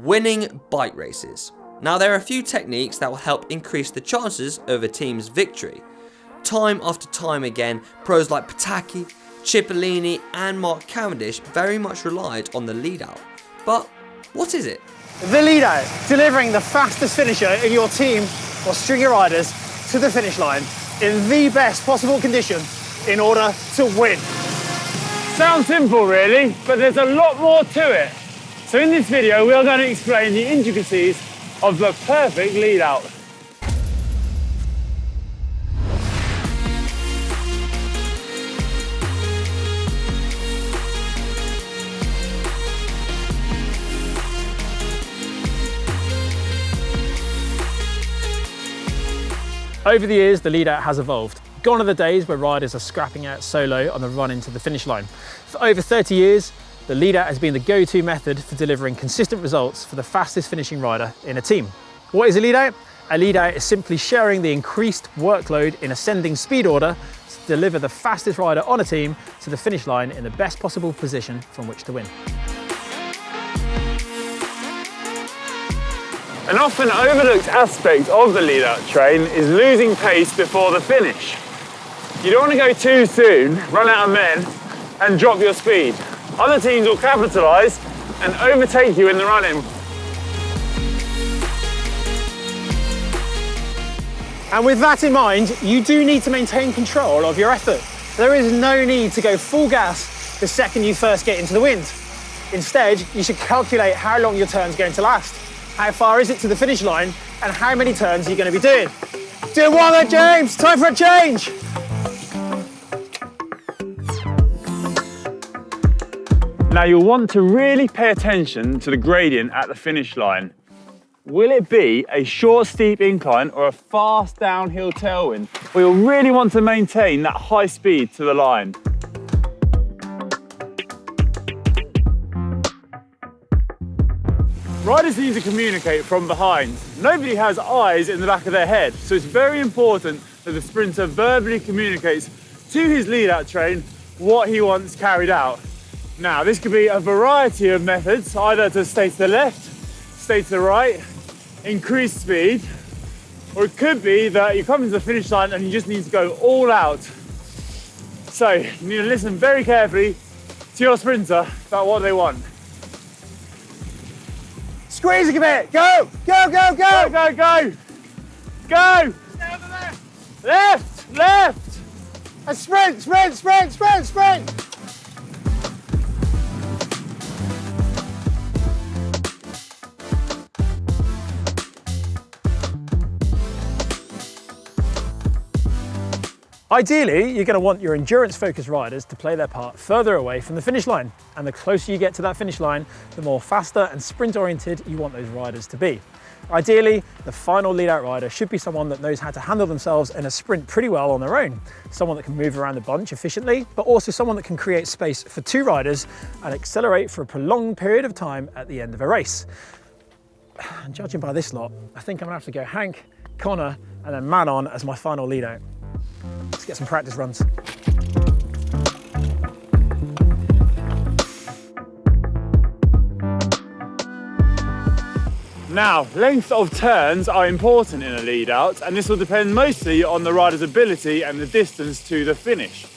winning bike races. Now there are a few techniques that will help increase the chances of a team's victory. Time after time again, pros like Pettachi, Cipollini and Cavendish very much relied on the lead out. But what is it? The lead out, delivering the fastest finisher in your team or string your riders to the finish line in the best possible condition in order to win. Sounds simple really, but there's a lot more to it. So in this video we are going to explain the intricacies of the perfect lead out. Over the years, the lead out has evolved. Gone are the days where riders are scrapping out solo on the run into the finish line. For over 30 years, the lead out has been the go-to method for delivering consistent results for the fastest finishing rider in a team. What is a lead out? A lead out is simply sharing the increased workload in ascending speed order to deliver the fastest rider on a team to the finish line in the best possible position from which to win. An often overlooked aspect of the lead-out train is losing pace before the finish. You don't want to go too soon, run out of men, and drop your speed. Other teams will capitalise and overtake you in the running. And with that in mind, you do need to maintain control of your effort. There is no need to go full gas the second you first get into the wind. Instead, you should calculate how long your turn's going to last. How far is it to the finish line, and how many turns are you going to be doing? Do one there, James! Time for a change! Now you'll want to really pay attention to the gradient at the finish line. Will it be a short steep incline or a fast downhill tailwind? Well, you'll really want to maintain that high speed to the line. Riders need to communicate from behind. Nobody has eyes in the back of their head, so it's very important that the sprinter verbally communicates to his lead-out train what he wants carried out. Now, this could be a variety of methods, either to stay to the left, stay to the right, increase speed, or it could be that you come to the finish line and you just need to go all out. So, you need to listen very carefully to your sprinter about what they want. Squeezing a bit, go! Go, go, go! Go, go, go! Go! Stay on the left! Left! Left! And sprint, sprint, sprint, sprint, sprint! Ideally, you're going to want your endurance-focused riders to play their part further away from the finish line. And the closer you get to that finish line, the more faster and sprint-oriented you want those riders to be. Ideally, the final lead-out rider should be someone that knows how to handle themselves in a sprint pretty well on their own. Someone that can move around the bunch efficiently, but also someone that can create space for two riders and accelerate for a prolonged period of time at the end of a race. And judging by this lot, I think I'm going to have to go Hank, Conor, and then Manon as my final lead-out. Let's get some practice runs. Now, length of turns are important in a lead out, and this will depend mostly on the rider's ability and the distance to the finish.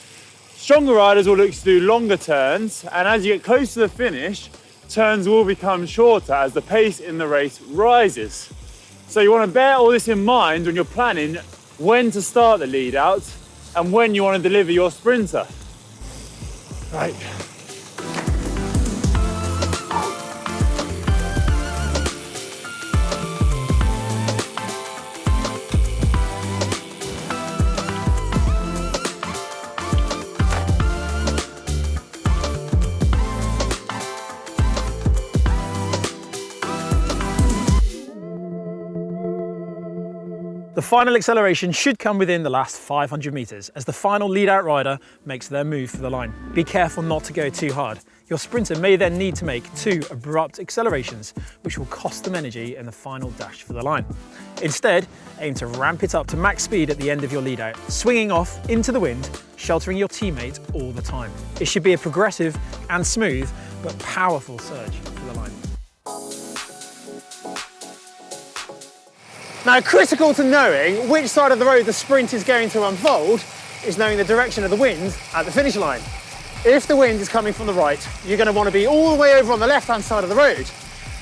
Stronger riders will look to do longer turns, and as you get close to the finish, turns will become shorter as the pace in the race rises. So you want to bear all this in mind when you're planning when to start the lead out and when you want to deliver your sprinter. Right. The final acceleration should come within the last 500 meters as the final lead-out rider makes their move for the line. Be careful not to go too hard. Your sprinter may then need to make two abrupt accelerations, which will cost them energy in the final dash for the line. Instead, aim to ramp it up to max speed at the end of your lead-out, swinging off into the wind, sheltering your teammate all the time. It should be a progressive and smooth, but powerful surge for the line. Now, critical to knowing which side of the road the sprint is going to unfold is knowing the direction of the wind at the finish line. If the wind is coming from the right, you're going to want to be all the way over on the left-hand side of the road.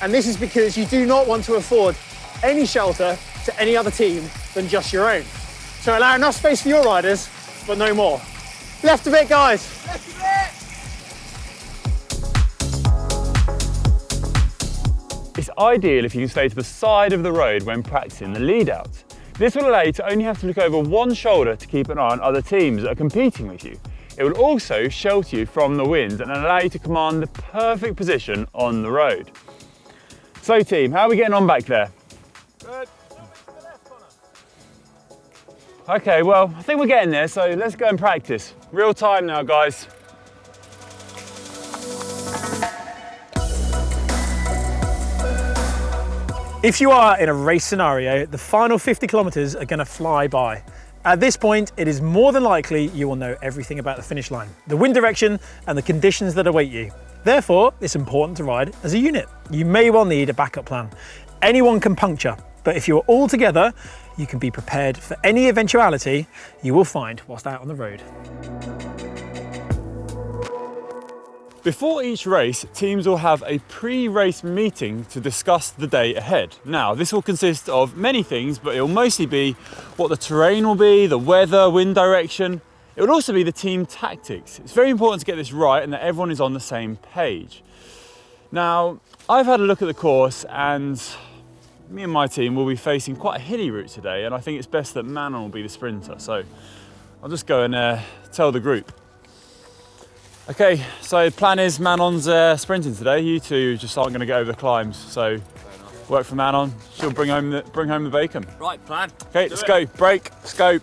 And this is because you do not want to afford any shelter to any other team than just your own. So allow enough space for your riders, but no more. Left a bit, guys. Left a bit. It's ideal if you can stay to the side of the road when practicing the lead out. This will allow you to only have to look over one shoulder to keep an eye on other teams that are competing with you. It will also shelter you from the wind and allow you to command the perfect position on the road. So team, how are we getting on back there? Good. Okay, well, I think we're getting there, so let's go and practice. Real time now, guys. If you are in a race scenario, the final 50 kilometers are going to fly by. At this point, it is more than likely you will know everything about the finish line, the wind direction and the conditions that await you. Therefore, it's important to ride as a unit. You may well need a backup plan. Anyone can puncture, but if you're all together, you can be prepared for any eventuality you will find whilst out on the road. Before each race, teams will have a pre-race meeting to discuss the day ahead. Now, this will consist of many things, but it will mostly be what the terrain will be, the weather, wind direction. It will also be the team tactics. It's very important to get this right and that everyone is on the same page. Now, I've had a look at the course and me and my team will be facing quite a hilly route today, and I think it's best that Manon will be the sprinter. So I'll just go and tell the group. Okay, so the plan is Manon's sprinting today. You two just aren't going to get over the climbs, so work for Manon. She'll bring home the bacon. Right, plan. Okay, let's go. Break. Let's go.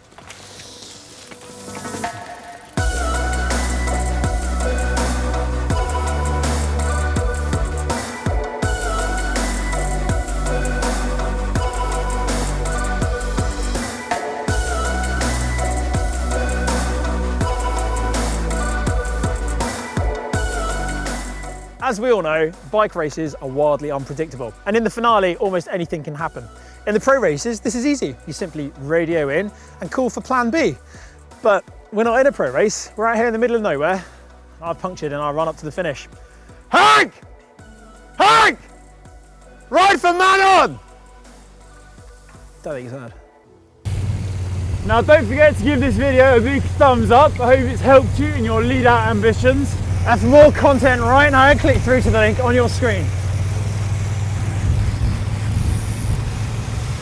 As we all know, bike races are wildly unpredictable, and in the finale, almost anything can happen. In the pro races, this is easy. You simply radio in and call for plan B. But we're not in a pro race, we're out here in the middle of nowhere. I've punctured and I run up to the finish. Hank! Hank! Ride for Manon! Don't think he's heard. Now don't forget to give this video a big thumbs up. I hope it's helped you in your lead out ambitions. And for more content right now, click through to the link on your screen.